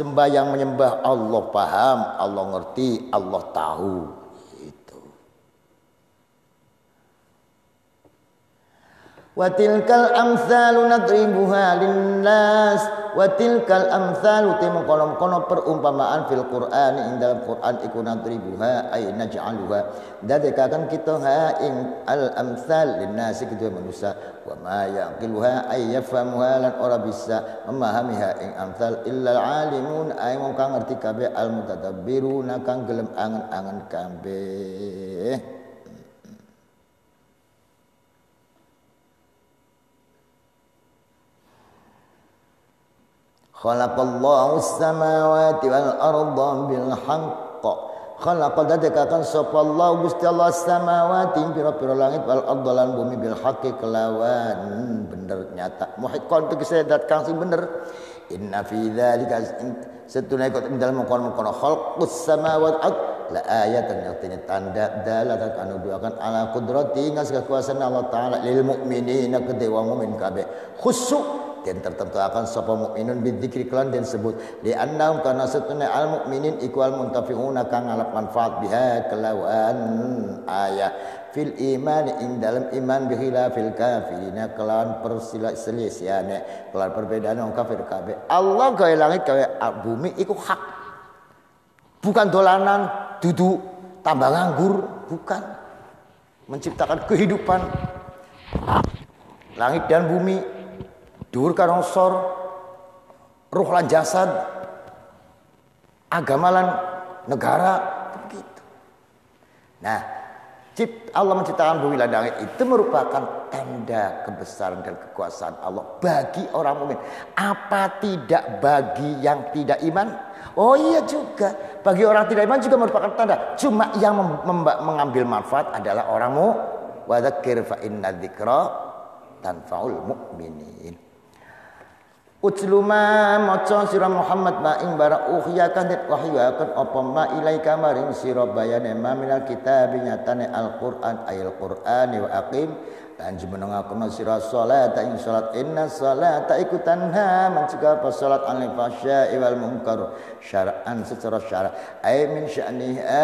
sembahyang menyembah Allah paham, Allah ngerti, Allah tahu. Itu. Wa tilkal amsalu nadribuha linnas. Wa tilkal amsalu kono perumpamaan fil Qur'an ing dalam Qur'an iku nadribuha ay naj'aluha. Dadekakan kita ha ing al amsal linnas kedua manusia wa ma yaqiluha ay yafhamuha lan ora bisa memahamiha ing amsal illa alimun ay wong kang ngerti kabeh al mutadabbiruna kang gelem angen-angen kabeh. Khalaqallahu as-samawati wal arda bil haqq. Khalaqa dadekakan sapa Allah Gusti Allah as-samawati pira-pira langit wal arda lan bumi bil haqqi kelawan bener nyata. Muhiqqan tegese dat kang sing bener. Inna fi dzalika satuna ikut dalam mukon-mukon khalqus samawati la ayatan artinya tanda dalatan anu duakan ala qudrati ngas kekuasaan Allah taala lil mukminina kedhe wong mukmin kabeh khusyuk dan tertentu akan sapa mukminun bidzikri kelan den sebut li annahum kana satuna al mukminin iku al muntafi'una kang ngalap manfaat biha kelawan ayat fil iman ing dalam iman bi khilafil kafirina kelawan perselisiane kelawan perbedaan wong kafir kabeh. Allah gawe langit gawe bumi iku hak, bukan dolanan dudu tambah nganggur, bukan. Menciptakan kehidupan langit dan bumi, dhuwur karo sor, ruh lan jasad, agama lan negara, begitu. Nah, Allah menciptakan bumi dan langit itu merupakan tanda kebesaran dan kekuasaan Allah bagi orang mukmin. Apa tidak bagi yang tidak iman? Oh iya juga, bagi orang tidak iman juga merupakan tanda. Cuma yang mengambil manfaat adalah orangmu. Wa dzakir fa inna dzikra tanfa'ul mu'minin. Utlu ma maca sira Muhammad ma ing bara ukhya kan dit wahyakan apa ma ilaika maring sira bayane ma minal kitab nyatane Al-Qur'an ayil Qur'ani wa aqim lan jumenengaken sira salat ing salat inna salata iku tanha mencegah salat anil fahsya'i wal munkar syar'an secara syara' ay min sya'niha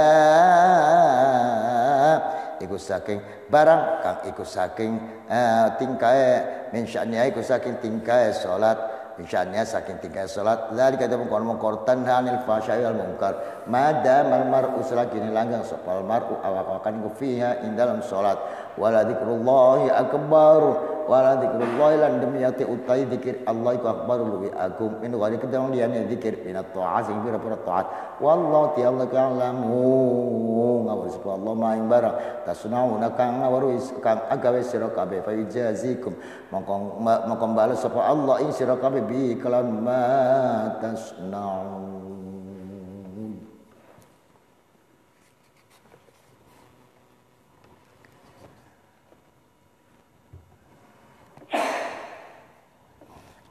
iku saking barang kang iku saking tingkae min sya'niha iku saking tingkae salat misalnya saking tinggal salat zalika mungkar tanhanil fahsya'i wal munkar madam mar'u selagine langgang sapa mar'u awakan ku fiha ing dalam salat wala dzikrullahi akbar wala dzikrullahi lan demiyati utai zikir Allah iku akbar luwi agung min wali kedang liyane zikir minat ta'at sing pira-pira taat wallahu ta'ala ka'lamu ngawur sapa Allah maing barang tasnauna kang ngawur kang agawe sira kabeh fa ijazikum mongko bales sapa Allah ing sira kabeh bi kalam ma tasnaun.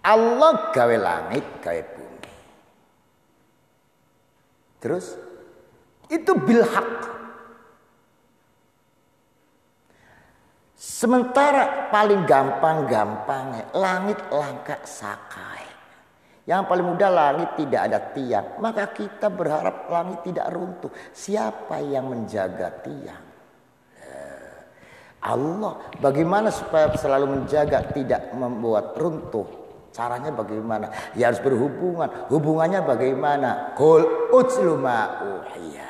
Allah gawe langit, gawe bumi. Terus itu bil haq. Sementara paling gampang-gampang langit langka sakai. Yang paling mudah langit tidak ada tiang. Maka kita berharap langit tidak runtuh. Siapa yang menjaga tiang? Allah. Bagaimana supaya selalu menjaga tidak membuat runtuh? Caranya bagaimana? Ya harus berhubungan. Hubungannya bagaimana? Qul utlu ma uhiya.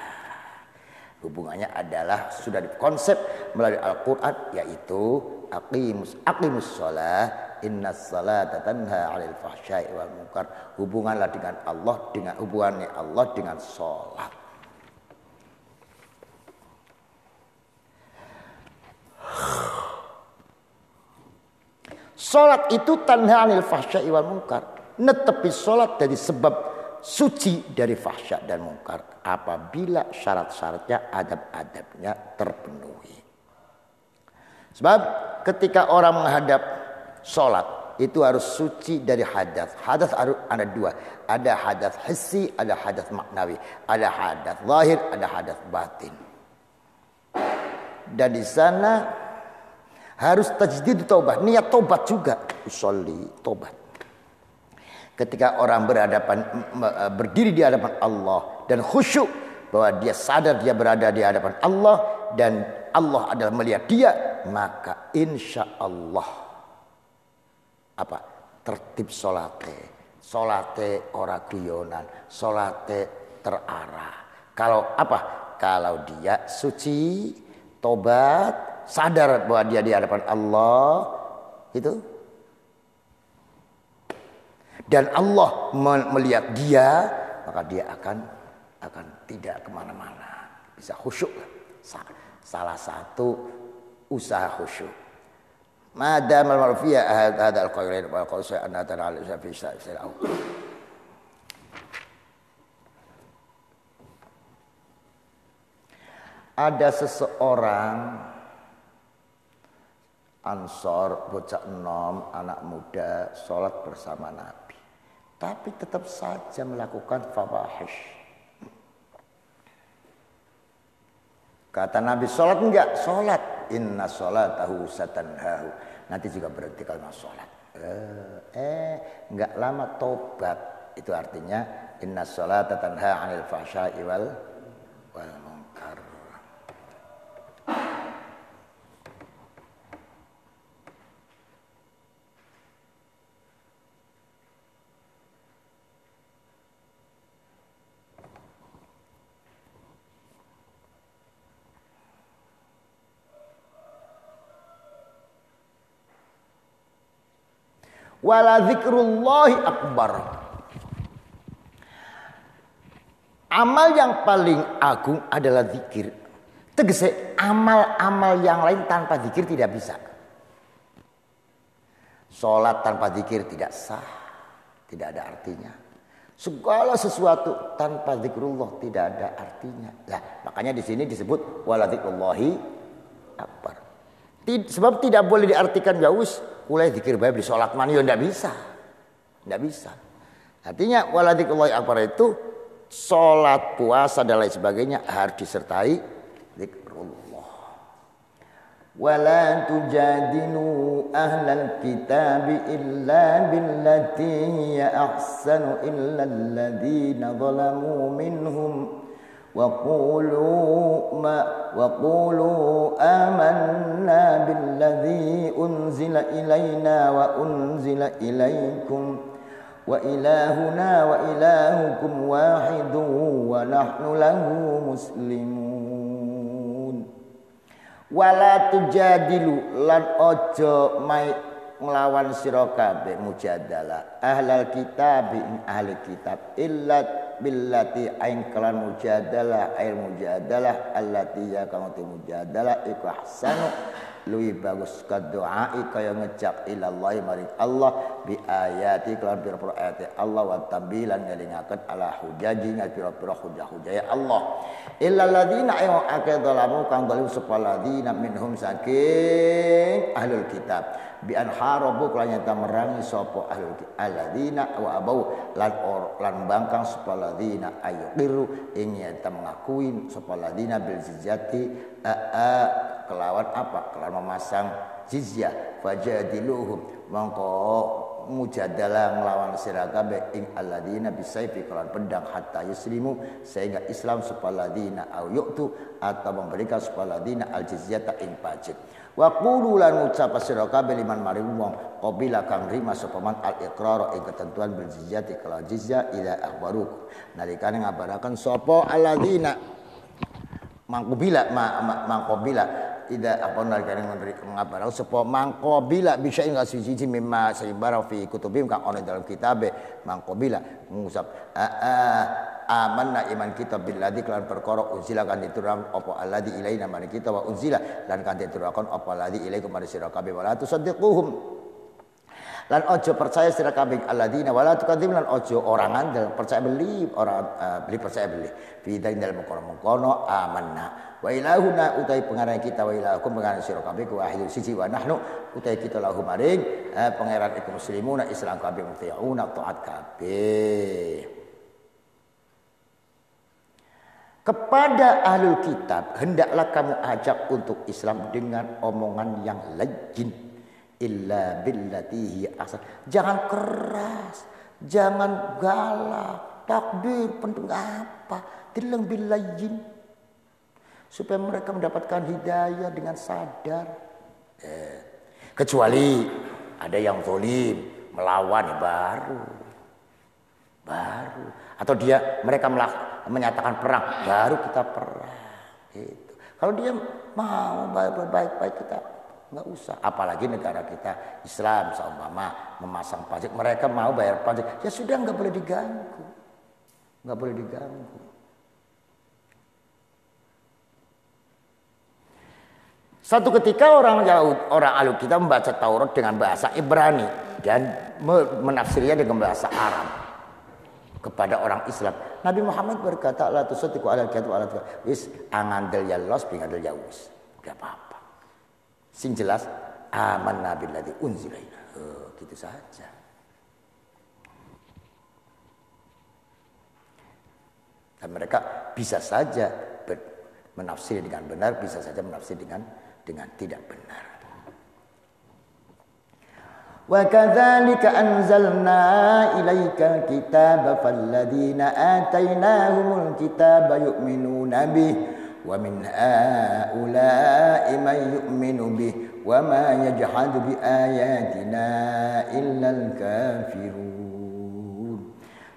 Hubungannya adalah sudah dikonsep melalui Al-Qur'an yaitu aqimus shalah innas salata tanha 'anil fahsya'i wal munkar. Hubunganlah dengan Allah dengan hubungannya Allah dengan salat. Salat itu tanha 'anil fahsya'i wal munkar. Netepi salat dari sebab suci dari fahsya dan munkar apabila syarat-syaratnya adab-adabnya terpenuhi. Sebab ketika orang menghadap salat itu harus suci dari hadas. Hadas ada dua. Ada hadas hissi, ada hadas maknawi. Ada hadas zahir, ada hadas batin. Dan di sana harus tajdid taubat, niat taubat juga. Usolli, taubat. Ketika orang berdiri di hadapan Allah dan khusyuk bahwa dia sadar dia berada di hadapan Allah dan Allah adalah melihat dia, maka insya Allah apa? Tertib solate ora guyonan, solate terarah. Kalau apa? Kalau dia suci, tobat, sadar bahwa dia di hadapan Allah, itu, dan Allah melihat dia, maka dia akan tidak kemana-mana, bisa khusyuk. Salah satu usaha khusyuk. Madam al-marfiyah hadzal qawlain wal qawsa anna ta'ala fi sa'il. Ada seseorang Ansor, bocah enom, anak muda, sholat bersama Nabi, tapi tetap saja melakukan fawahish. Kata Nabi, sholat enggak? Sholat. Inna sholatahu satanhahu. Nanti juga berhenti kalau sholat. Enggak lama tobat. Itu artinya inna sholata tanha 'anil fahsya'i wal munkar. Wala dzikrullahi akbar. Amal yang paling agung adalah zikir. Tegese amal-amal yang lain tanpa zikir tidak bisa. Salat tanpa zikir tidak sah, tidak ada artinya. Segala sesuatu tanpa zikrullah tidak ada artinya. Nah, makanya di sini disebut wala dzikrullahi akbar. Sebab tidak boleh diartikan jauh. Mulai zikir baik di sholat man, ya tidak bisa. Tidak bisa. Artinya wala dzikrullahi akbar itu sholat, puasa dan lain sebagainya harus disertai zikrullah. Wala tujadilu ahlal kitabi illa billati hiya ahsanu illa alladhina zalamu minhum وقولوا آمنا بالذي أنزل إلينا وأنزل إليكم وإلهنا وإلهكم واحد ونحن له مسلمون. ولا تجادلوا lan ojo nglawan sira kabeh mujadalah ahlal kitab ahli kitab illa billati ain kalan mujadalah air mujadalah allati ya kamu mujadalah iku ahsanu luwih bagus kadoai kaya ngejak ilallahi maring Allah bi ayati kelan pira-pira ayat Allah wa tambilan ngelingaken ala hujaji pira-pira hujah-hujah Allah illal ladina ayu akadzalamu kang zalim sapa ladina minhum saking ahlul kitab bi an harabu klanyata merangi sapa alladzina wa abau lan bangkang sapa alladzina ayuqiru ing nyata mengakui sapa alladzina bil jizyati kelawan apa? Kelawan memasang jizyah fajadiluhum mongko mujadalah nglawan sira kabeh ing alladzina bisayfi kelawan pedang hatta yuslimu sehingga Islam sapa alladzina au yu'tu atau memberikan sapa alladzina al jizyata ing pajak. Wa qulu lan ucap sira kabeh liman maring wong qabila kang rima sapa man al iqrar ing ketentuan bil jizyati kelawan jizyah ila akhbaruk nalikane ngabaraken sapa alladzina mangkobila mangkobila tidak apa nalikane ngabaraken sapa mangkobila bisa ing siji mimma saybarau fi kutubim kang ana dalam kitabe mangkobila ngusap amanna iman kita billadzi lan perkara unzila kan diturunkan apa alladzi ilaina maring kita wa unzila lan kan diturunkan apa alladzi ilaikum maring sira kabeh wala tusaddiquhum lan ojo percaya sira kabeh alladzina wala tukadzib lan ojo orang andel percaya beli beli percaya beli fi dalam mengkono amanna wa ilahuna utai pengarang kita wa ilahukum pengarang sira kabeh ku wahidun siji wa nahnu utai kita lahu maring pangeran iku muslimuna Islam kabeh muti'una taat kabeh. Kepada ahlul kitab hendaklah kamu ajak untuk Islam dengan omongan yang lejin illa billati hiya ahsan. Jangan keras, Jangan galak, takbir penting apa? Dileng bilayyin. Supaya mereka mendapatkan hidayah dengan sadar. Kecuali ada yang zalim, melawan baru. Atau mereka menyatakan perang, baru kita perang. Gitu. Kalau dia mau baik-baik kita nggak usah. Apalagi negara kita Islam, seumpama memasang pajak, mereka mau bayar pajak, ya sudah nggak boleh diganggu, nggak boleh diganggu. Satu ketika orang ahli kitab membaca Taurat dengan bahasa Ibrani dan menafsirnya dengan bahasa Arab kepada orang Islam. Nabi Muhammad berkata, la tusaddiqu alal kitab ala wis angandel ya los bingandel ya wis. Enggak apa-apa. Sing jelas amanna billadzi unzila ilaina. Gitu saja. Dan mereka bisa saja menafsir dengan benar, bisa saja menafsir dengan tidak benar. Wa kadzalika anzalna ilaikal kitaba falladzina atainahumul kitaba yu'minuna bih wa min haula'i man yu'minu bih wa ma yajhadu bi ayatina illal kafirun.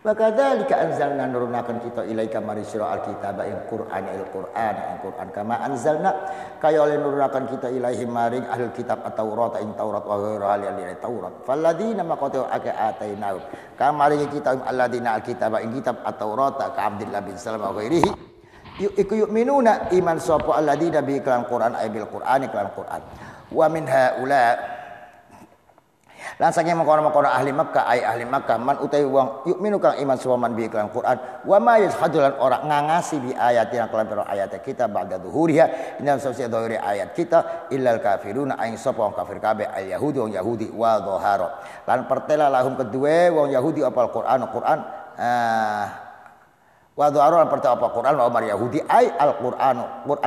Wa kadzalika anzalna nurunakan kita ilaika marisira alkitaba Al-Qur'an kama anzalna kaya oleh nurunakan kita ilaihi maring ahli kitab at-Taurat ing Taurat wa ghairu ahli Taurat falladzina maqatu atainahu kama maring kita alladzina alkitaba ing kitab at-Taurat ka Abdullah bin Salam wa ghairihi yu'minuna iman sapa alladzina bi kalam Qur'an ay bil Qur'ani kalam Qur'an wa min haula lan saking mengkono-mengkono ahli Makkah ay ahli Makkah man utawi wong yukminu kang iman sapa man bi kelan Quran wa ma yashhadulan ora ngangasi bi ayatina kelan ayat kita ba'da zuhuriha inna sawsi dhuhuri ayat kita illal kafiruna aing sapa wong kafir kabeh al yahudi wong yahudi wa dhahara lan pertela lahum kedue wong yahudi apal Quran wa dhahara pertela apa Quran wa mar yahudi ay al Quran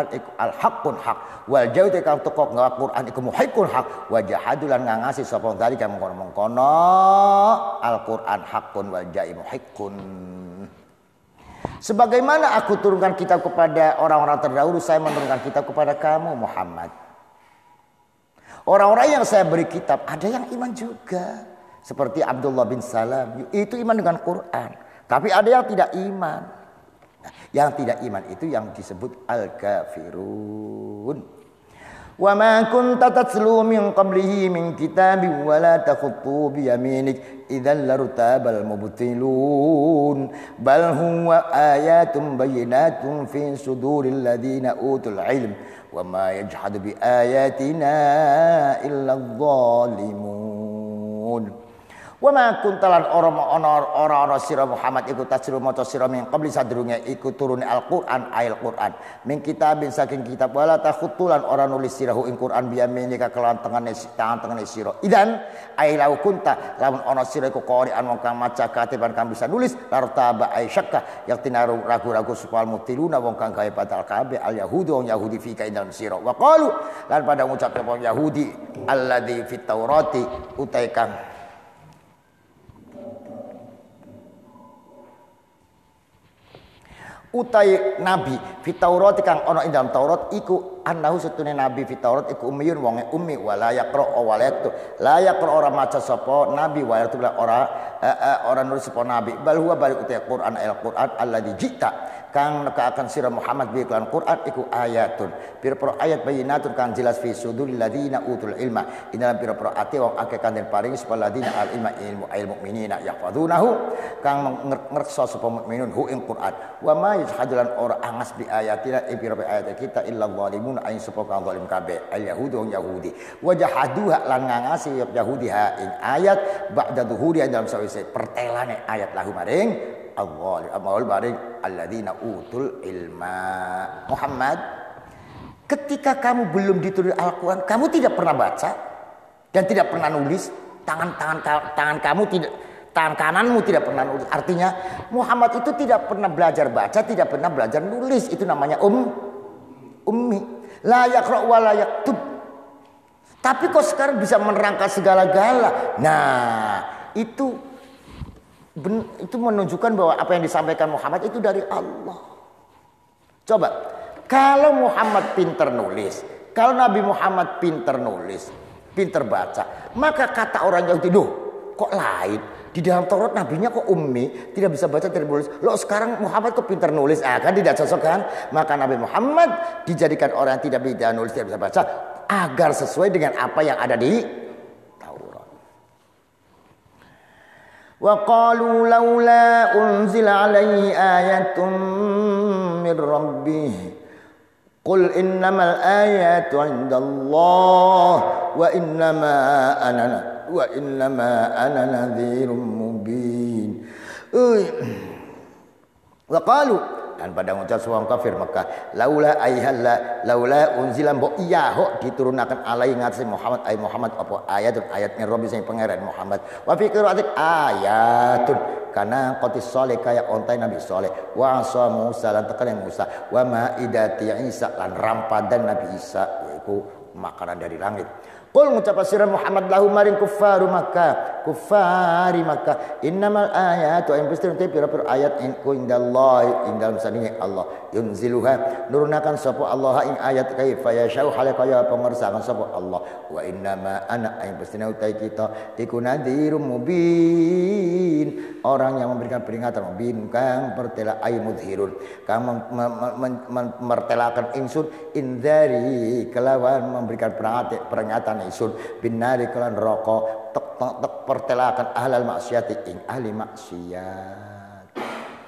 iku al haqqun haq wal jauh kang tekok ngawa Quran iku muhiqqun haq wa jahadulan ngangasi sapa dalika mengkono Al-Quran haqqun wal jai muhiqqun. Sebagaimana aku turunkan kitab kepada orang-orang terdahulu, saya menurunkan kitab kepada kamu Muhammad. Orang-orang yang saya beri kitab ada yang iman juga, seperti Abdullah bin Salam, itu iman dengan Quran. Tapi ada yang tidak iman. Yang tidak iman itu yang disebut al-kafirun. Wa ma kunta tatlu min qablihi min kitabin wa la takhutu bi yaminik idzal lartabal mubtilun bal huwa ayatun bayyinatun fi suduril ladina utul ilm wa ma yajhadu bi ayatina illa adh-dhalimun. Wa ma kuntalan ora sira Muhammad iku tasru maca sira min qabli sadurunge iku turune Al-Qur'an ayat Qur'an min kitabin saking kitab wala takhutulan ora nulis sirahu ing Qur'an biyaminika kelawan tengene sira idan ay lau kunta lamun ana sira iku qari'an wong kang maca katiban kang bisa nulis lartaba ay syakka yaktina ragu-ragu supal mutiluna wong kang gawe batal kabeh al yahudi wong yahudi fi kainal sira wa qalu lan pada ngucap wong yahudi alladzi fit taurati utai kang utai nabi fi Taurat kang ana ing dalam Taurat iku annahu setune nabi fi Taurat iku ummiyun wong ummi wala yaqra wa la yaktub la yaqra ora maca sapa nabi wa yaktub ora nulis sapa nabi bal huwa balik utai Quran al-Quran alladzi jita kang nekaaken sira Muhammad bi iklan Quran iku ayatun pira-pira ayat bayinatun kang jelas fi suduril ladina utul ilma ing dalam pira-pira ati wong akeh kang den paringi sapa ladina al ilma ilmu mukminina yahfazunahu kang ngreksa sapa mukminun hu ing Quran wa ma yajhadulan ora angas bi ayatina pira-pira ayat kita illa zalimun ain sapa kang zalim kabeh al yahudi wong yahudi wa jahaduha lan ngangasi yahudi ha ing ayat ba'da zuhuri dalam sawise pertelane ayat lahu maring Allah amul barik alladzina utul ilma. Muhammad, ketika kamu belum ditulis Al-Quran, kamu tidak pernah baca dan tidak pernah nulis, tangan kamu tidak, tangan kananmu tidak pernah nulis. Artinya Muhammad itu tidak pernah belajar baca, tidak pernah belajar nulis. Itu namanya ummi. La yaqra wa la yaktub. Tapi kok sekarang bisa menerangkan segala-gala. Nah, itu Itu menunjukkan bahwa apa yang disampaikan Muhammad itu dari Allah. Coba, kalau Muhammad pinter nulis, kalau Nabi Muhammad pinter nulis, pinter baca, maka kata orang Yahudi, "Duh, kok lain? Di dalam Taurat nabinya kok ummi, tidak bisa baca, tidak nulis. Loh sekarang Muhammad kok pinter nulis?" Kan tidak cocok kan? Maka Nabi Muhammad dijadikan orang yang tidak bisa nulis, tidak bisa baca, agar sesuai dengan apa yang ada di wa qalu laula unzila alaihi ayatun min rabbih qul innamal ayatu 'indallah wa innama ana nadhirum mubin. Wa qalu, dan pada ngucap orang kafir Mekah, laula unzila mbok iya hok diturunkan alai ngatasi Muhammad apa ayat rabbi sing pangeran Muhammad. Wa fi qira'atik ayatun kana qatis salih kaya ontai Nabi Saleh, wa asa Musa lan tekan Musa, wa maidati Isa lan rampadan Nabi Isa yaiku makanan dari langit. Qul ngucap sira Muhammad lahu maring kuffari Makkah innamal ayatu ayat pasti pira-pira ayat indallah indal sadine Allah yunziluha nurunakan sapa Allah ing ayat kaifa yashau halakaya pengersakan sapa Allah wa innama ana ayat pasti utai kita iku nadhirum mubin orang yang memberikan peringatan mubin kang pertela ay mudhirun kang mertelakan ingsun indari kelawan memberikan peringatan isun binari kelan rokok tek pertelakan ahlal maksiat ing ahli maksiat.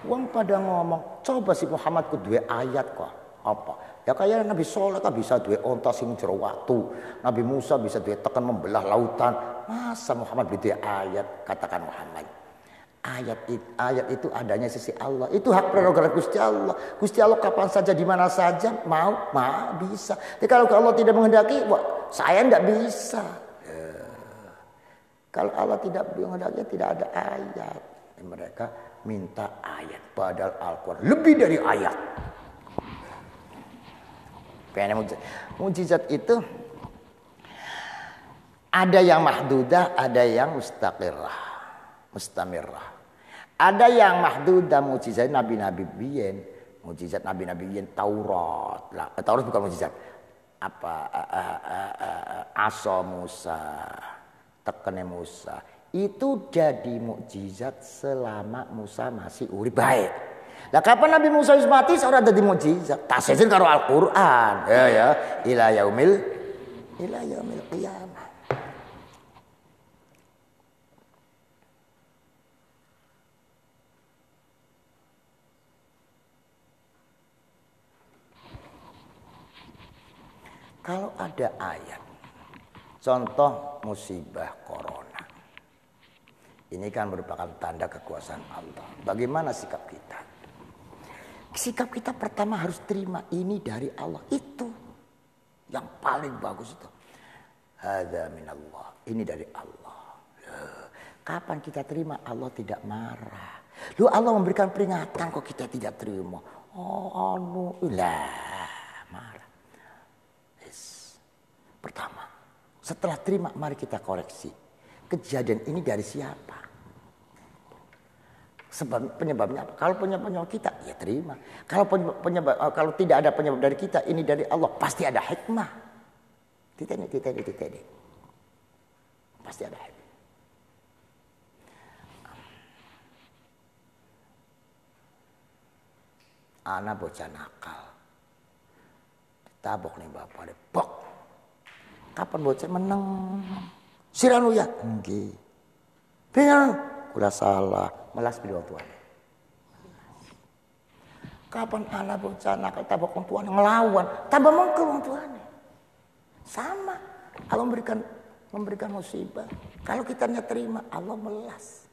Wong pada ngomong, coba si Muhammad ku duwe ayat kok. Apa? Ya kayak Nabi Saleh kan bisa duwe onta sing jero watu. Nabi Musa bisa duwe tekan membelah lautan. Masa Muhammad duwe ayat? Katakan Muhammad. Ayat itu adanya sisi Allah. Itu hak prerogatif Gusti Allah. Gusti Allah kapan saja di mana saja mau bisa. Tapi kalau Allah tidak menghendaki, wah, saya tidak bisa. Kalau Allah tidak menghendaki tidak ada ayat. Mereka minta ayat padahal Al-Qur'an lebih dari ayat. Mujizat itu ada yang mahdudah, ada yang mustamirah. Ada yang mahdudah mujizat nabi-nabi biyen, mujizat nabi-nabi biyen Taurat. Taurat bukan mujizat. Asa Musa, tekene Musa. Itu jadi mukjizat selama Musa masih urip baik. Lah kapan Nabi Musa wis mati ora dadi mukjizat. Tasizin karo Al-Qur'an. Ya, ila yaumil qiyamah. Kalau ada ayat, contoh musibah corona, ini kan merupakan tanda kekuasaan Allah. Bagaimana sikap kita? Sikap kita pertama harus terima ini dari Allah. Itu yang paling bagus itu. Hadza minallah. Ini dari Allah. Kapan kita terima Allah tidak marah. Lu Allah memberikan peringatan kok kita tidak terima. Marah. Pertama, setelah terima mari kita koreksi. Kejadian ini dari siapa? Sebab penyebabnya apa? Kalau penyebabnya kita, ya terima. Kalau kalau tidak ada penyebab dari kita, ini dari Allah, pasti ada hikmah. Titik. Pasti ada hikmah. Anak bocah nakal. Ditabok nih bapak, bok. Kapan bocah menang? Siranu ya? Nggih. Pengen kula salah, melas pilih wong tuane. Kapan anak bocah nakal tabok wong tuane ngelawan, tambah mengkel wong tuane. Sama. Allah memberikan musibah. Kalau kita terima, Allah melas.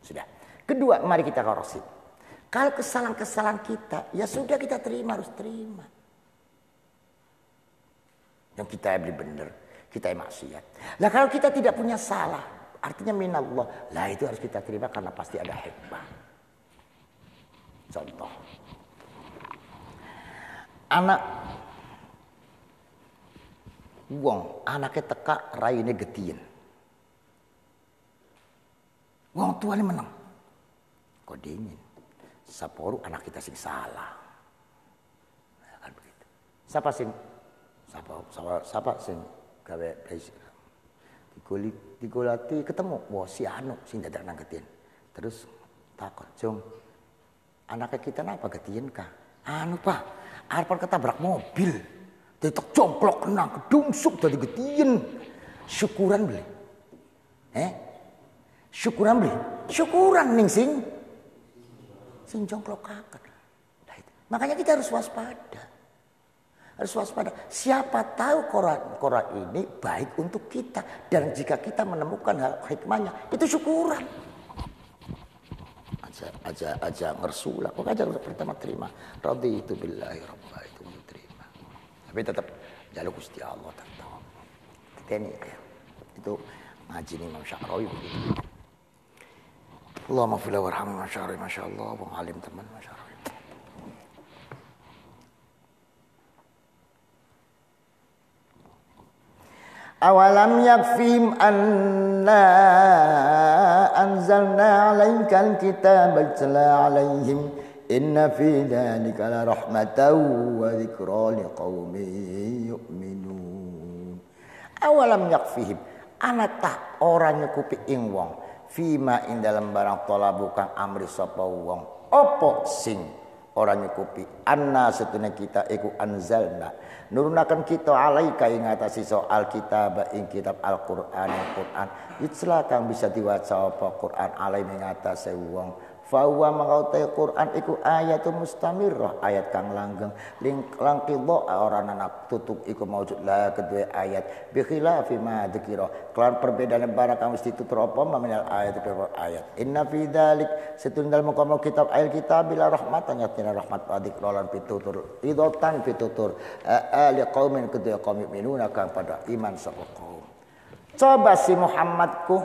Sudah. Kedua, mari kita koreksi. Kalau kesalahan-kesalahan kita, ya sudah kita terima, harus terima. Yang kita beli benar, kita maksiat. Nah kalau kita tidak punya salah, artinya minallah. Lah itu harus kita terima karena pasti ada hikmah. Contoh. Anaknya teka raine getien. Wong tuane menang. Kok dingin. Saporu anak kita sing salah. Nah, kan begitu. Siapa sing gawe belajar. Digolati ketemu. Wah si anu sing dadak nang getien. Terus takut, "Jong, anaknya kita napa getien kah?" "Anu Pak, arep ketabrak mobil. Ditek jongklok kena kedungsuk dadi getien." Syukuran beli. Syukuran beli. Syukuran ning sing jongklokaken. Nah, makanya kita harus waspada. Harus waspada. Siapa tahu Quran ini baik untuk kita. Dan jika kita menemukan hal hikmahnya, itu syukuran. Aja ngersulah. Kok aja pertama terima. Raditu billahi rabba, itu terima. Tapi tetap jaluk Gusti Allah tetap. Ini ya. Itu ngaji nih Imam Sya'rawi begitu. Allahumma fil warhamni Imam Sya'rawi, masyaallah, wong alim teman Imam Sya'rawi. Awalam yakfim anna anzalna 'alaikal kitaba yutla 'alaihim inna fi dzalika la rahmatan wa dzikra liqaumin yu'minun. Awalam yakfihim anata orang nyukupi ing wong fima ing dalam barang talabu kang amri sapa wong apa sing ora nyukupi anna setune kita iku anzalna nurunaken kita alaika ing atase soal kitab ing kitab Al-Qur'an itsla kang bisa diwaca apa Qur'an alai ing atase wong fa huwa mangautai Qur'an iku ayatun mustamirrah ayat kang langgeng langkidha ora ana tutup iku maujud la kedue ayat bi khilafi ma dzikira kelan perbedaane barang kang mesti tutur apa maminal ayat inna fi dzalik setunggal mukama kitab kitab bila rahmatan yatina rahmat adik lan pitutur idotan pitutur ali qaumin kedue kaum mukminuna kang pada iman sapa kaum. Coba si Muhammadku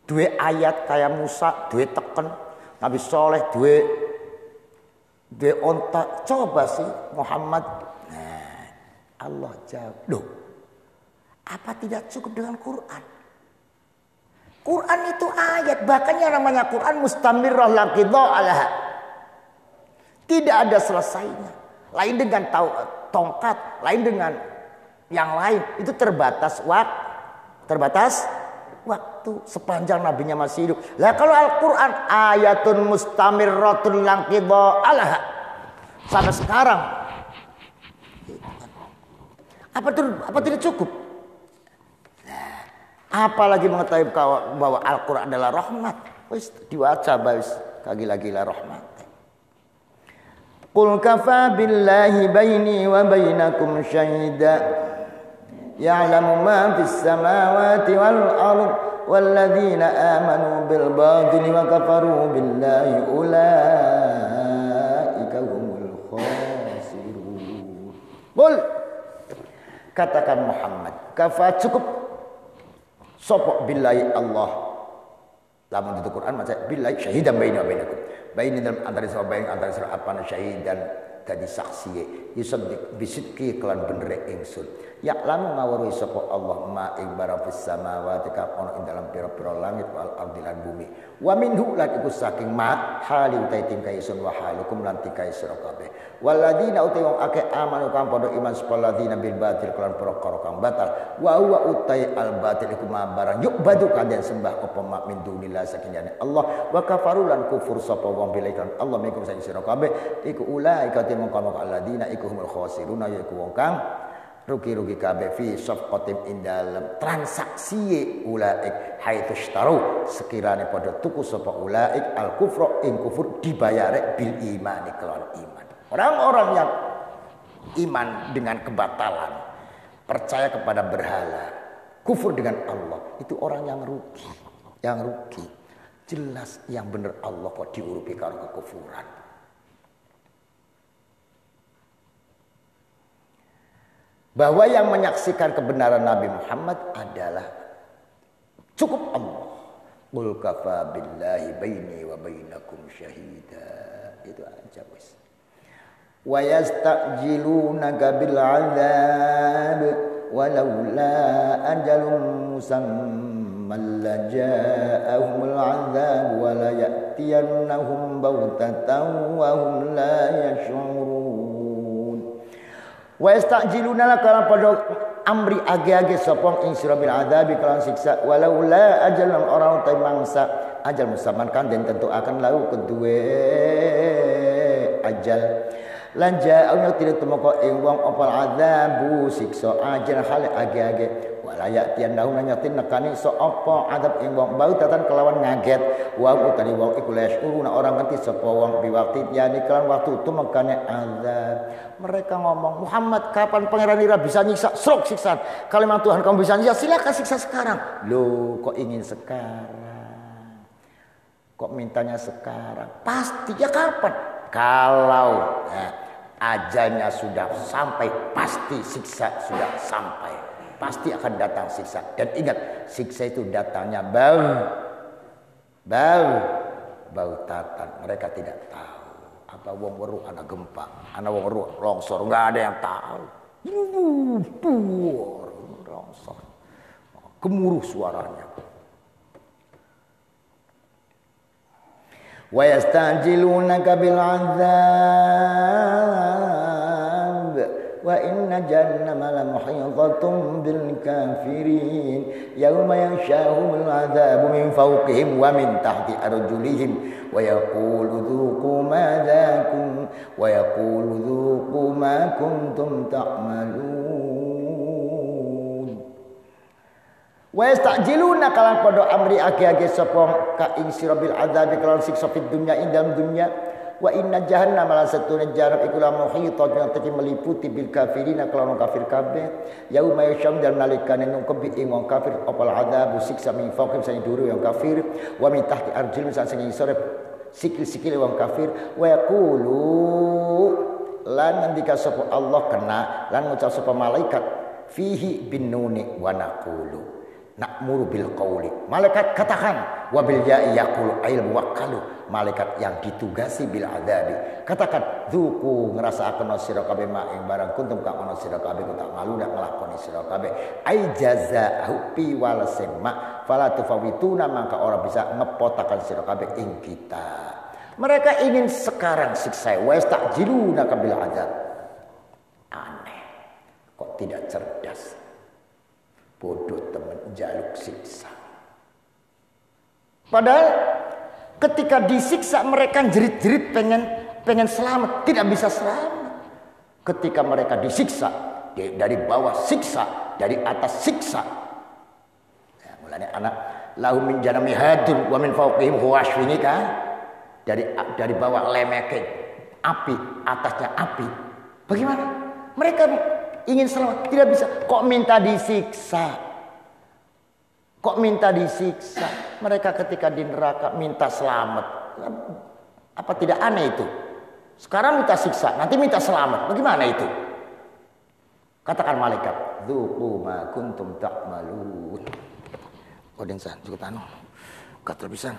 duwe ayat kayak Musa duwe teken Nabi Soleh duwe onta. Coba sih Muhammad. Nah, Allah jawab. Loh, apa tidak cukup dengan Quran? Quran itu ayat. Bahkan yang namanya Quran mustamirrah laqidha alaha. Tidak ada selesainya. Lain dengan tongkat. Lain dengan yang lain. Itu terbatas waktu sepanjang nabinya masih hidup. Lah kalau Al-Quran ayatun mustamirratun langqidha alaha sampai sekarang apa tidak cukup? Nah, apalagi mengetahui bahwa Al-Quran adalah rahmat. Wis diwaca bais kagila-gila rahmat. Qul kafa billahi baini wa bainakum syahida ya'lamu ma fis samawati wal ardh walladzina amanu bil batili wa kafaru billahi ulaika humul khasirun. Qul katakan Muhammad kafa cukup sapa billahi Allah lamun di Quran maca billahi syahidan baini wa bainakum baini dalam antara sira bain antara sira apa syahidan tadi saksi yusaddiq bisidqi kelan bener ingsun ya lamu ngawruhi sapa Allah ma ing barang fis samawati kang ana ing dalam pira-pira langit wal ardi lan bumi wa minhu lan iku saking ma hali utai tingkai sun wa halukum lan tingkai sira kabeh waladina utai wong akeh amanu kang padha iman sapa ladina bil batil kelan perkara kang batal wa huwa utai al batil iku ma barang yuk badu kalian sembah apa mak min dunillah sakinane Allah wa kafaru lan kufur sapa wong bilaikan Allah mikum saking sira kabeh iku ulaika mongko alladzina iku humul khasiruna yaiku wong kang rugi-rugi kabeh fi safqatin indalem transaksi ulaik haitsytaru sekirane padha tuku sapa ulaik al kufra ing kufur dibayare bil imani kelawan iman. Orang-orang yang iman dengan kebatalan, percaya kepada berhala, kufur dengan Allah, itu orang yang rugi. Yang rugi. Jelas yang benar Allah kok diurupi karo kekufuran. Bahwa yang menyaksikan kebenaran Nabi Muhammad adalah cukup Allah. Qul kafa billahi baini wa bainakum syahida. Itu aja wis. Wa yastajilunaka bil 'adzab walaula ajalum musamma thumma laja'ahumul 'adzab wa la ya'tiyannahum baghtatan wa hum la yash'urun. Wa yasta'jiluna laka pada amri age-age sapa ing sira bil 'adzabi kelawan siksa walau la ajalan orang ta mangsa ajal musamman kan den tentu akan lau kedue ajal lan ja'u tidak temoko ing wong opal adzabu siksa ajal hal age-age wala ya'tiyan lahu nyatin nekani so apa adab ing wong bau tatan kelawan ngaget wa utari wong iku lasyuruna orang ngerti sapa wong biwakti yani kelan waktu tumekane azab. Mereka ngomong, Muhammad kapan pangeran ira bisa nyiksa? Srok siksa. Kalimat Tuhan kamu bisa nyiksa, silakan siksa sekarang. Loh, kok ingin sekarang? Kok mintanya sekarang? Pasti ya kapan? Kalau ajalnya sudah sampai, pasti siksa sudah sampai. Pasti akan datang siksa. Dan ingat, siksa itu datangnya bautatan. Mereka tidak tahu. Apa wong weruh ana gempa, ana wong weruh longsor, enggak ada yang tahu. Longsor. Gemuruh suaranya. Wa yastajilunaka bil 'adzab wa inna jahannama la muhitatun bil kafirin yauma yanshahumul 'adzabu min fawqihim wa min tahti arjulihim wa yaqulu dhuqu ma kuntum ta'malun. Wa yastajiluna kalan padha amri age-age sapa ka ing sira bil 'adzabi kelawan siksa fid dunya ing dalam dunya wa inna jahannam lan satune jarak iku la muhitatun teki meliputi bil kafirin kelawan kafir kabeh yauma yasyam dan nalikane nungkebi ing wong kafir opal adzab siksa min fawqim sing duru yang kafir wa min tahti arjil sing sore sikil-sikil wong kafir wa yaqulu lan ngendika sapa Allah kena lan ngucap sapa malaikat fihi bin nuni wa naqulu na'muru bil qauli. Malaikat katakan wa bil ya'i yaqulu ail muwakkalu. Malaikat yang ditugasi bil adabi katakan dzuku ngrasakaken sira kabeh mak ing barang kuntum kang ana sira kabeh tak malu dak nglakoni sira kabeh ai jazaahu pi walase mak fala tufawituna mangka ora bisa ngepotakan sira kabeh ing kita. Mereka ingin sekarang siksa wa yastajiluna bil adab. Aneh. Kok tidak cerdas? Bodoh teman jaluk siksa. Padahal ketika disiksa mereka jerit-jerit pengen selamat, tidak bisa selamat. Ketika mereka disiksa dari bawah siksa, dari atas siksa. Ya, mulanya anak lahum min janami hadun wa min fawqihim huwash ini kan. Dari bawah lemeke api, atasnya api. Bagaimana? Mereka ingin selamat, tidak bisa. Kok minta disiksa? Kok minta disiksa? Mereka ketika di neraka minta selamat. Apa tidak aneh itu? Sekarang minta siksa, nanti minta selamat. Bagaimana itu? Katakan malaikat, dzuqu ma kuntum ta'malun. Odensan cukup anu. Katul pisan.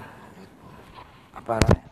Apa namanya?